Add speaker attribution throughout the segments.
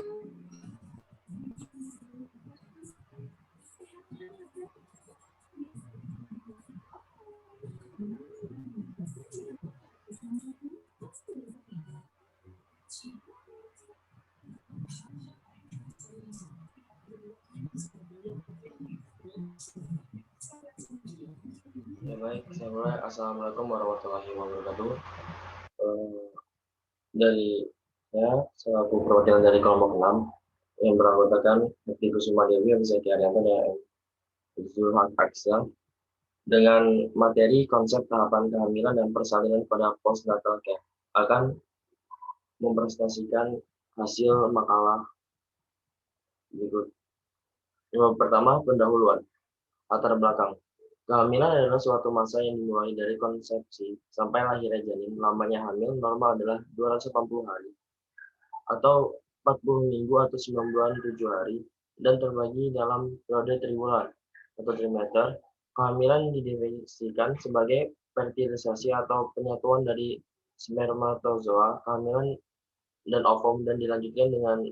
Speaker 1: Ya baik, saya mulai. Assalamualaikum warahmatullahi wabarakatuh. Dari saya selaku perwakilan dari kelompok 6 yang beranggotakan Hekti Kusuma Dewi, Abisaki Arianto, dan Zulhak Aksa dengan materi konsep tahapan kehamilan dan persalinan pada postnatal care akan mempresentasikan hasil makalah berikut. Yang pertama, pendahuluan. Latar belakang. Kehamilan adalah suatu masa yang dimulai dari konsepsi sampai lahirnya janin. Lamanya hamil normal adalah 280 hari atau 40 minggu atau 9 bulan 7 hari dan terbagi dalam periode triwulan atau trimester. Kehamilan didefinisikan sebagai fertilisasi atau penyatuan dari spermatozoa, kehamilan dan ovum, dan dilanjutkan dengan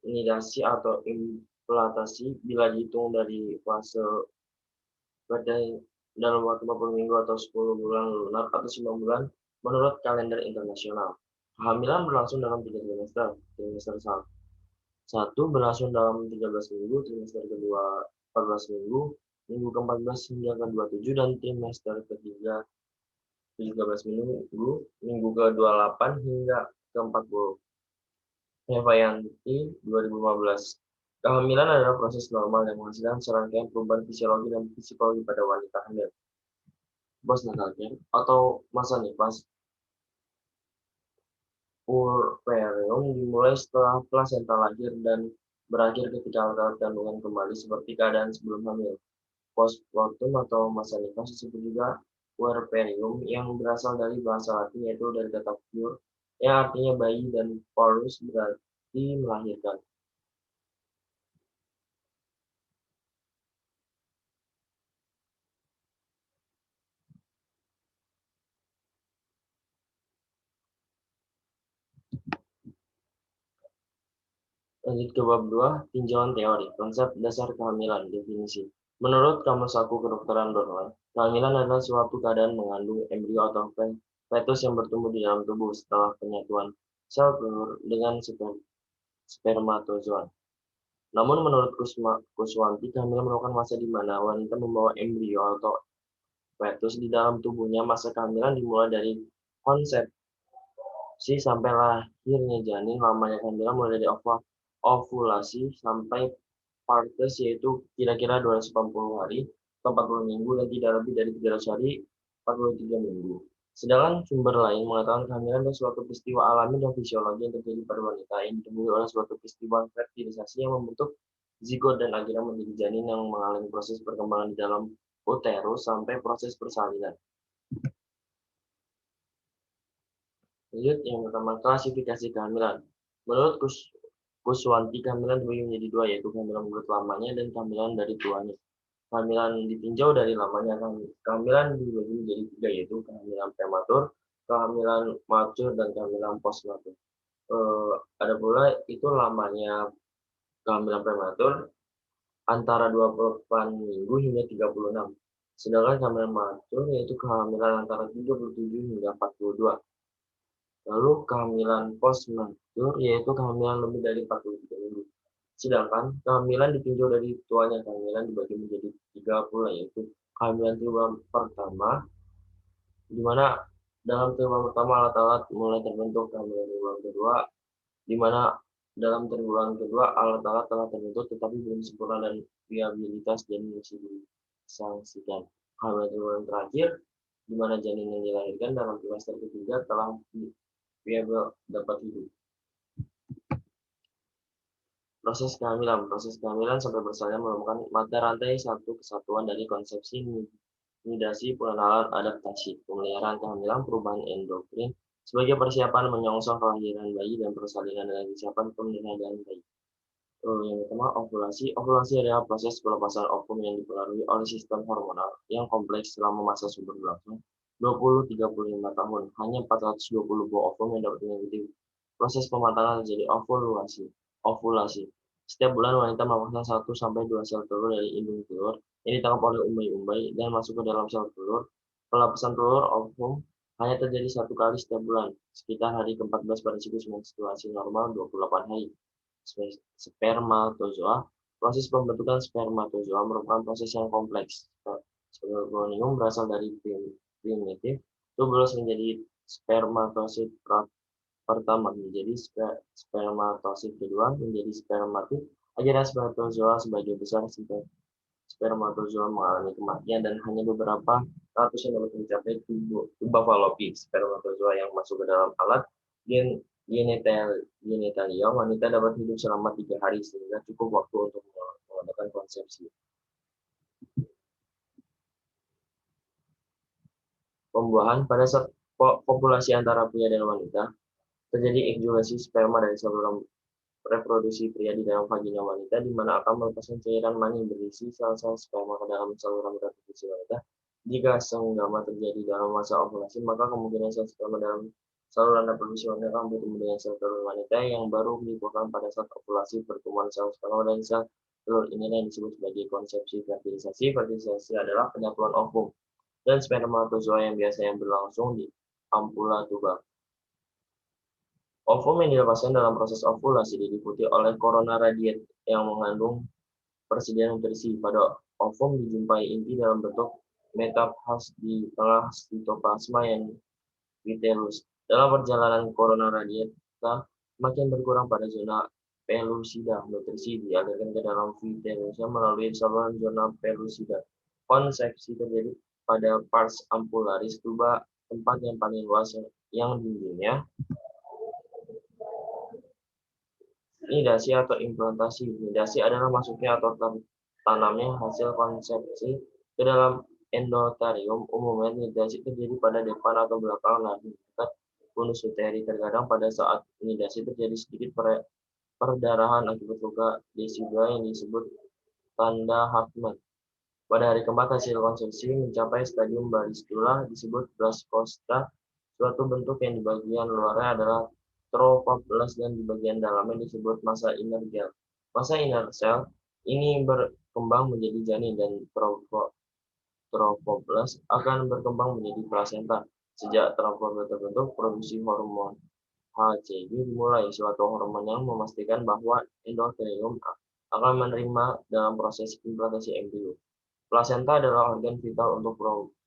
Speaker 1: nidasi atau implantasi bila dihitung dari fase dalam waktu 40 minggu atau 10 bulan lunar atau 9 bulan menurut kalender internasional. Kehamilan berlangsung dalam 3 trimester. Trimester 1 berlangsung dalam 13 minggu, trimester kedua 14 minggu, minggu ke-14 hingga ke-27, dan trimester ketiga 13 minggu, minggu ke-28 hingga ke-40. Hevayanti 2015. Kehamilan adalah proses normal yang menghasilkan serangkaian perubahan fisiologi dan psikologi pada wanita hamil. Postnatal care atau masa nifas puerperium dimulai setelah plasenta lahir dan berakhir ketika alat kandungan kembali seperti keadaan sebelum hamil. Postpartum atau masa nifas disebut juga puerperium, yang berasal dari bahasa Latin, yaitu dari kata pure yang artinya bayi dan porus berarti melahirkan. Lanjut ke bab 2, tinjauan teori, konsep dasar kehamilan, definisi. Menurut Kamus Saku Kedokteran Dorlan, kehamilan adalah suatu keadaan mengandung embrio atau fetus yang bertumbuh di dalam tubuh setelah penyatuan sel telur dengan spermatozoa. Namun menurut Kuswanti, kehamilan merupakan masa di mana wanita membawa embrio atau fetus di dalam tubuhnya. Masa kehamilan dimulai dari konsepsi sampai lahirnya janin. Lamanya kehamilan mulai dari ovulasi sampai partes, yaitu kira-kira 280 hari atau 40 minggu, dan tidak lebih dari 300 hari 43 minggu. Sedangkan sumber lain mengatakan kehamilan adalah suatu peristiwa alami dan fisiologi yang terjadi pada wanita yang ditemui oleh suatu peristiwa fertilisasi yang membentuk zigot dan akhirnya menjadi janin yang mengalami proses perkembangan di dalam uterus sampai proses persalinan. Lanjut, yang pertama, klasifikasi kehamilan. Menurut Kuswanti, kehamilan dibagi menjadi dua, yaitu kehamilan menurut lamanya dan kehamilan dari tuanya. Kehamilan ditinjau dari lamanya. Kehamilan dibagi menjadi tiga, yaitu kehamilan prematur, kehamilan matur, dan kehamilan postnatal. Ada pula itu lamanya kehamilan prematur antara 28 minggu hingga 36. Sedangkan kehamilan matur yaitu kehamilan antara 37 hingga 42. Lalu kehamilan postnatal yaitu kehamilan lebih dari 43 minggu. Sedangkan kehamilan ditinjau dari tuanya. Kehamilan dibagi menjadi 3 pula, yaitu kehamilan triwulan pertama, di mana dalam triwulan pertama alat-alat mulai terbentuk. Kehamilan triwulan kedua, di mana dalam triwulan kedua alat-alat telah terbentuk tetapi belum sempurna dan viabilitas janin masih disangsikan. Kehamilan triwulan terakhir, di mana janin yang dilahirkan dalam trimester ketiga telah viabel dapat hidup. Proses kehamilan sampai persalinan merupakan mata rantai satu kesatuan dari konsepsi, nidasi, pengenalan, adaptasi, pemeliharaan kehamilan, perubahan endokrin sebagai persiapan menyongsong kelahiran bayi, dan persalinan dan persiapan pemeliharaan bayi. Yang pertama, ovulasi. Ovulasi adalah proses pelepasan ovum yang dipengaruhi oleh sistem hormonal yang kompleks selama masa subur berlangsung 20-35 tahun. Hanya 420 buah ovum yang dapat mengikuti Proses pematangan terjadi ovulasi. Ovulasi. Setiap bulan wanita melepaskan 1 sampai 2 sel telur dari indung telur yang ditangkap oleh umbai-umbai dan masuk ke dalam sel telur. Pelepasan telur ovum hanya terjadi 1 kali setiap bulan, sekitar hari ke-14 pada siklus menstruasi normal 28 hari. Spermatozoa. Proses pembentukan spermatozoa merupakan proses yang kompleks. Spermatozoa berasal dari primitif tubulus menjadi spermatosit pertama menjadi spermatosit kedua menjadi spermatid. Akhirnya spermatozoa sebagai besar spermatozoa mengalami kematian dan hanya beberapa ratus yang dapat mencapai tuba falopi. Spermatozoa yang masuk ke dalam alat genitalium wanita dapat hidup selama 3 hari sehingga cukup waktu untuk mengadakan konsepsi. Pembuahan pada saat populasi antara pria dan wanita terjadi eksulasi sperma dari saluran reproduksi pria di dalam vagina wanita, di mana akan melepaskan cairan mani berisi sel-sel sperma ke dalam saluran reproduksi wanita. Jika senggama terjadi dalam masa ovulasi, maka kemungkinan sel sperma dalam saluran reproduksi wanita akan bertemu dengan sel telur wanita yang baru dikumpulkan pada saat ovulasi. Pertemuan sel sperma dan sel telur inilah yang disebut sebagai konsepsi fertilisasi. Fertilisasi adalah penyatuan ovum dan spermatozoa yang biasanya berlangsung di ampula tuba. Ovum yang dilepaskan dalam proses ovulasi diikuti oleh corona radiate yang mengandung persediaan nutrisi. Pada ovum dijumpai inti dalam bentuk metafaz di tengah sitoplasma yang vitelus. Dalam perjalanan corona radiate makin berkurang pada zona pellucida. Nutrisi dialirkan ke dalam vitelusnya melalui saluran zona pellucida. Konsepsi terjadi pada pars ampularis tuba, tempat yang paling luas yang dindingnya nidasi atau implantasi. Nidasi adalah masuknya atau tertanamnya hasil konsepsi ke dalam endotelium. Umumnya nidasi terjadi pada depan atau belakang nadi dekat konus uteri. Terkadang pada saat nidasi terjadi sedikit perdarahan akibat luka desida yang disebut tanda Hartmann. Pada hari keempat hasil konsepsi mencapai stadium baristula disebut blastocosta. Suatu bentuk yang di bagian luarnya adalah trophoblast dan di bagian dalamnya disebut massa inner gel. Massa inner cell ini berkembang menjadi janin dan trophoblast akan berkembang menjadi plasenta. Sejak trophoblast terbentuk, produksi hormon HCG dimulai, suatu hormon yang memastikan bahwa endotelium akan menerima dalam proses implantasi embrio. Plasenta adalah organ vital untuk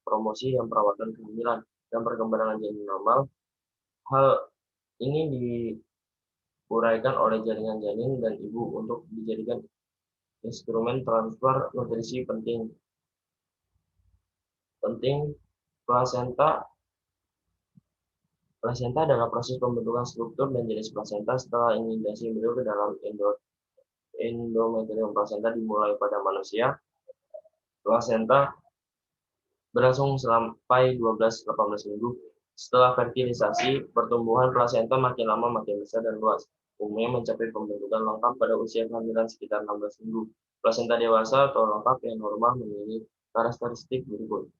Speaker 1: promosi dan perawatan kehamilan dan perkembangan janin normal. Hal ini diuraikan oleh jaringan janin dan ibu untuk dijadikan instrumen transfer nutrisi penting. Plasenta adalah proses pembentukan struktur dan jenis plasenta setelah inisiasi embrio ke dalam endometrium. Plasenta dimulai pada manusia. Plasenta berlangsung sampai 12-18 minggu. Setelah fertilisasi, pertumbuhan plasenta makin lama makin besar dan luas. Umumnya mencapai pembentukan lengkap pada usia kehamilan sekitar 16 minggu. Plasenta dewasa atau lengkap yang normal memiliki karakteristik berikut.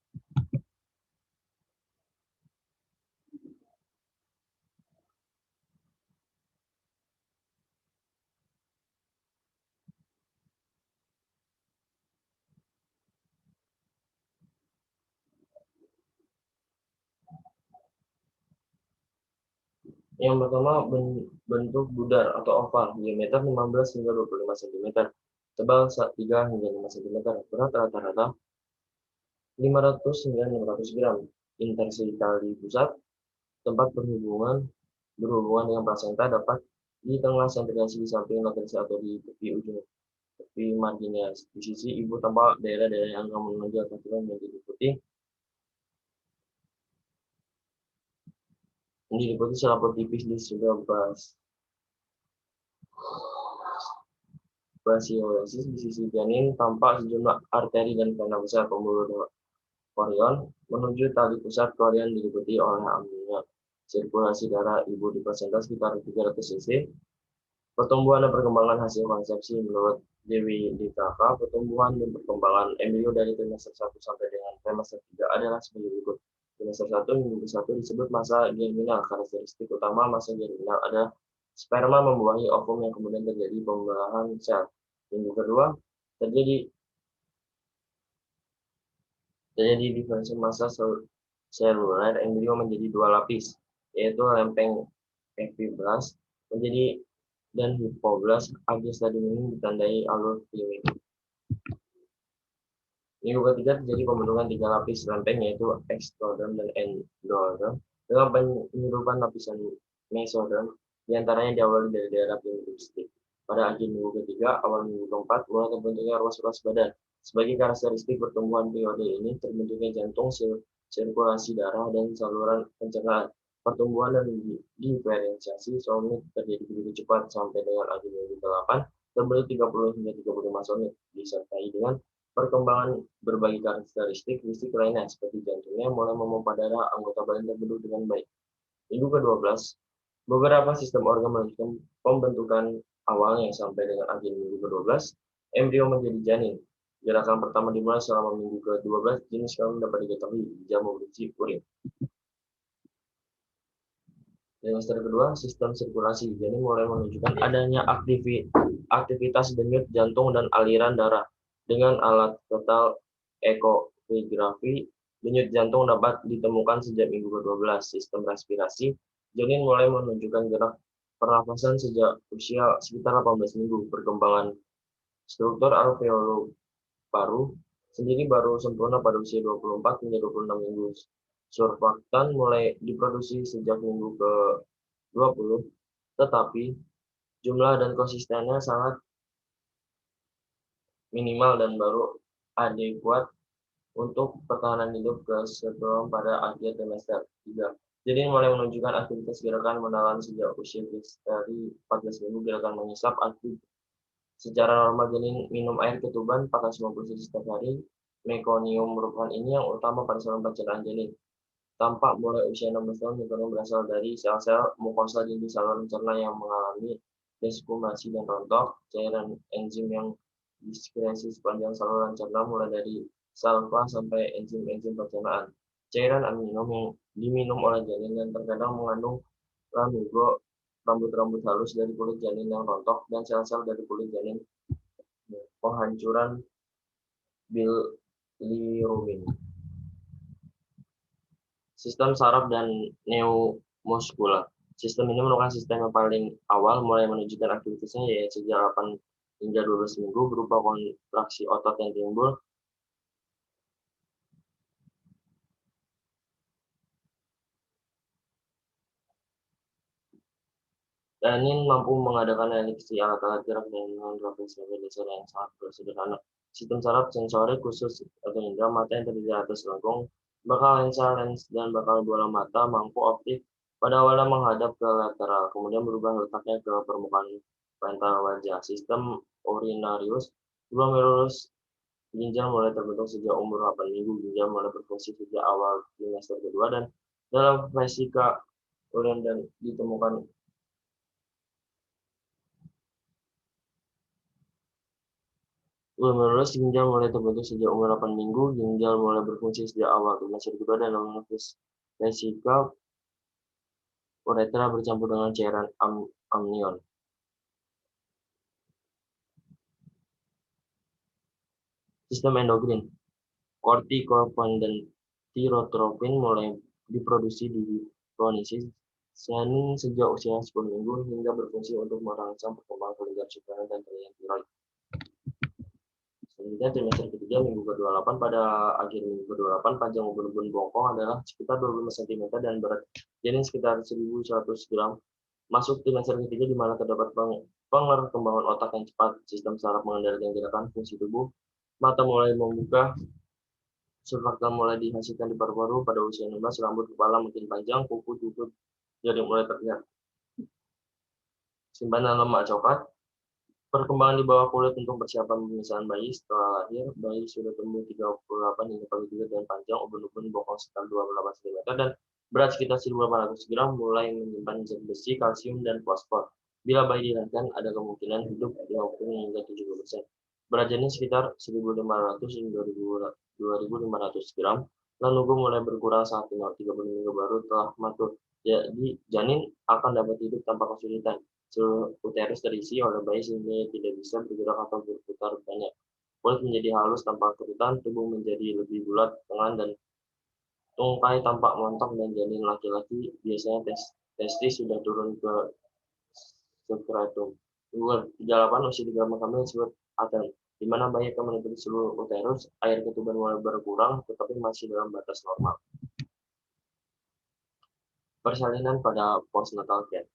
Speaker 1: Yang pertama, bentuk budar atau oval, diameter 15 hingga 25 cm, tebal 3 hingga 5 cm, berat rata-rata 500 hingga 600 gram. Interstital di pusat, tempat berhubungan dengan plasenta dapat di tengah sentrasi di samping lateris atau di tepi ujung tepi marginnya. Di sisi ibu tampak daerah-daerah yang akan menonjol katuran yang diliputi selaput tipis di sebelah basiosis. Di sisi janin tampak sejumlah arteri dan vena besar pembuluh chorion menuju tali pusat chorion diliputi oleh amnion. Sirkulasi darah ibu di plasenta sekitar 300 cc. Pertumbuhan dan perkembangan hasil konsepsi menurut Dewi DKK, pertumbuhan dan perkembangan embrio dari trimester 1 sampai dengan trimester 3 adalah sebagai berikut. Trimester 1 minggu 1 disebut masa germinal. Karakteristik utama masa germinal adalah Sperma membuahi ovum yang kemudian terjadi pembelahan sel. Minggu kedua terjadi diversi massa seluler embrio menjadi dua lapis, yaitu lempeng epiblas menjadi dan hipoblas. Akhir stadium ini ditandai alur fluid. Minggu ketiga terjadi pembentukan tiga lapis lempeng, yaitu ektoderm dan endoderm, dengan penyeludupan lapisan mesoderm, diantaranya diawali dari daerah pimpistik. Pada akhir minggu ketiga, awal minggu keempat, mulai terbentuknya ruas-ruas badan. Sebagai karakteristik pertumbuhan periode ini, terbentuknya jantung, sirkulasi darah, dan saluran pencernaan. Pertumbuhan dan diferensiasi somit terjadi begitu cepat sampai dengan akhir minggu ke-8, terbentuk 30 hingga 35 somit, disertai dengan perkembangan berbagai karakteristik fisik lainnya seperti jantungnya mulai memompa darah, anggota badan terbentuk dengan baik. Minggu ke-12, beberapa sistem organ melanjutkan pembentukan awalnya sampai dengan akhir minggu ke-12, embrio menjadi janin. Gerakan pertama dimulai selama minggu ke-12, jenis kelamin dapat diketahui jika memproduksi urin. Trimester kedua, sistem sirkulasi janin mulai menunjukkan adanya aktivitas denyut jantung dan aliran darah. Dengan alat fetal ekografi, denyut jantung dapat ditemukan sejak minggu ke-12. Sistem respirasi, janin mulai menunjukkan gerak pernafasan sejak usia sekitar 18 minggu. Perkembangan struktur alveolus paru sendiri baru sempurna pada usia 24 hingga 26 minggu. Surfaktan mulai diproduksi sejak minggu ke-20, tetapi jumlah dan konsistennya sangat minimal dan baru adekuat untuk pertahanan hidup ke sperma pada akhir trimester 3. Jadi mulai menunjukkan aktivitas gerakan menelan sejak usia dari 14 minggu. Gerakan mengisap aktif secara normal. Janin minum air ketuban 450 cc setiap hari. Mekonium merupakan ini yang utama pada saluran pencernaan janin. Tampak mulai usia 16 tahun, mekonium berasal dari sel-sel mukosa di saluran cerna yang mengalami deskumasi dan rontok. Cairan enzim yang diskresi sepanjang saluran cerna mulai dari salva sampai enzim-enzim pencernaan. Cairan amino yang diminum oleh janin dan terkadang mengandung lanugo, rambut-rambut halus dari kulit janin yang rontok, dan sel-sel dari kulit janin penghancuran bilirubin. Sistem saraf dan neuromuskular. Sistem ini merupakan sistem yang paling awal mulai menunjukkan aktivitasnya, yaitu sejak 8 hingga 12 minggu berupa kontraksi otot yang timbul. Janin mampu mengadakan elipsi alat-alat gerak dengan refleksi dasar yang sangat sederhana. Sistem saraf sensorik khusus atau indera mata yang terdiri atas lengkung, bakal lensa, lens, dan bakal bola mata mampu optik pada awalnya menghadap ke lateral, kemudian berubah letaknya ke permukaan ventral wajah. Sistem urinarius, glomerulus, ginjal mulai terbentuk sejak umur 8 minggu. Ginjal mulai berfungsi sejak awal trimester kedua, dan dalam vesika urin dan ditemukan glomerulus. Ginjal mulai terbentuk sejak umur 8 minggu. Ginjal mulai berfungsi sejak awal trimester kedua, dan dalam vesika uretra bercampur dengan cairan amnion. Sistem endokrin, kortikosteroid dan tirotropin mulai diproduksi di hipofisis janin sejak usia 10 minggu hingga berfungsi untuk merangsang perkembangan kelenjar suprarren dan jaringan tiroid. Selanjutnya trimester ketiga minggu ke-28. Pada akhir minggu ke-28, panjang ubun-ubun bokong adalah sekitar 25 cm dan berat janin sekitar 1.100 gram. Masuk trimester ketiga di mana terdapat pengembangan otak yang cepat, sistem saraf mengendalikan gerakan fungsi tubuh, mata mulai membuka, surfaktan mulai dihasilkan di paru-paru. Pada usia 16, rambut kepala makin panjang, kuku tutut jadi mulai terlihat. Simpanan lemak coklat. Perkembangan di bawah kulit untuk persiapan pemisahan bayi. Setelah lahir, bayi sudah tumbuh 38 hingga 43 dan panjang ubun-ubun bokong sekitar 28 cm dan berat sekitar 1.800 gram, mulai menyimpan zat besi, kalsium, dan fosfor. Bila bayi dilahirkan, ada kemungkinan hidup 50 hingga 70%. Berat janin sekitar 1.500 hingga 2.500 gram. Lanugo mulai berkurang saat 30 minggu baru telah matur. Jadi, janin akan dapat hidup tanpa kesulitan. seluruh uterus terisi oleh bayi sehingga tidak bisa bergerak atau berputar banyak. Kulit menjadi halus tanpa kerutan, tubuh menjadi lebih bulat, lengan dan tungkai tampak montok dan janin laki-laki biasanya testis sudah turun ke substratum. 38 usia 3 kami disebut aten, di mana bayi akan menutupi seluruh uterus, air ketuban mulai berkurang tetapi masih dalam batas normal. Persalinan pada postnatal care.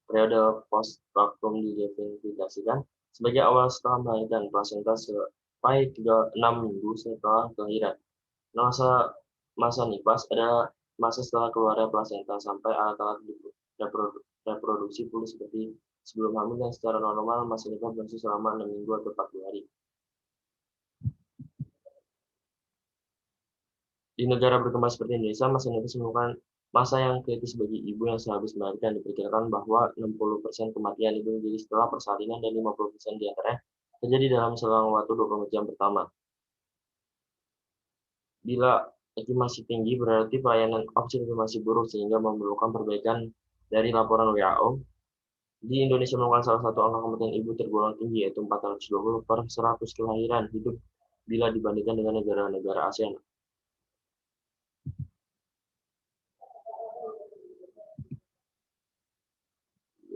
Speaker 1: Periode postpartum didefinisikan sebagai awal setelah melahirkan plasenta sampai 6 minggu setelah kelahiran. Masa masa nifas adalah masa setelah keluarnya plasenta sampai alat-alat reproduksi pulih seperti sebelum hamil dan secara normal masa nifas berlangsung selama 6 minggu atau 40 hari. Di negara berkembang seperti Indonesia, masa nifas merupakan masa yang kritis bagi ibu yang sehabis melahirkan. Diperkirakan bahwa 60% kematian ibu terjadi setelah persalinan dan 50% diantaranya terjadi dalam selang waktu 24 jam pertama. Bila IQ masih tinggi, berarti pelayanan observasi buruk sehingga memerlukan perbaikan dari laporan WHO. Di Indonesia merupakan salah satu angka kematian ibu tergolong tinggi, yaitu 420 per 100 kelahiran hidup bila dibandingkan dengan negara-negara ASEAN.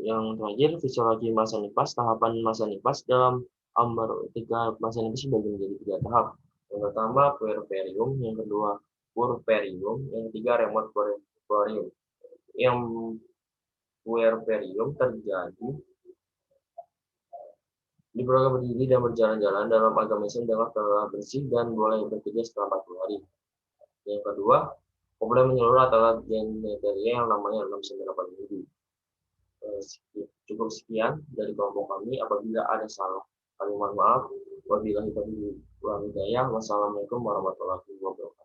Speaker 1: Yang terakhir, fisiologi masa nifas. Tahapan masa nifas dalam tiga masa nifas dibagi menjadi 3 tahap. Yang pertama, puerperium, yang kedua, purperium, yang ketiga, remote puerperium. Yang puerperium terjadi di program berdiri dan berjalan-jalan dalam agama Islam dengan telah bersih dan boleh bekerja setelah 40 hari. Yang kedua, problem menyeluruh adalah geneteria yang namanya 6-8 minggu. Cukup sekian dari kelompok kami. Apabila ada salah, kami mohon maaf. Wabillahi taufiq wal hidayah. Wassalamualaikum warahmatullahi wabarakatuh.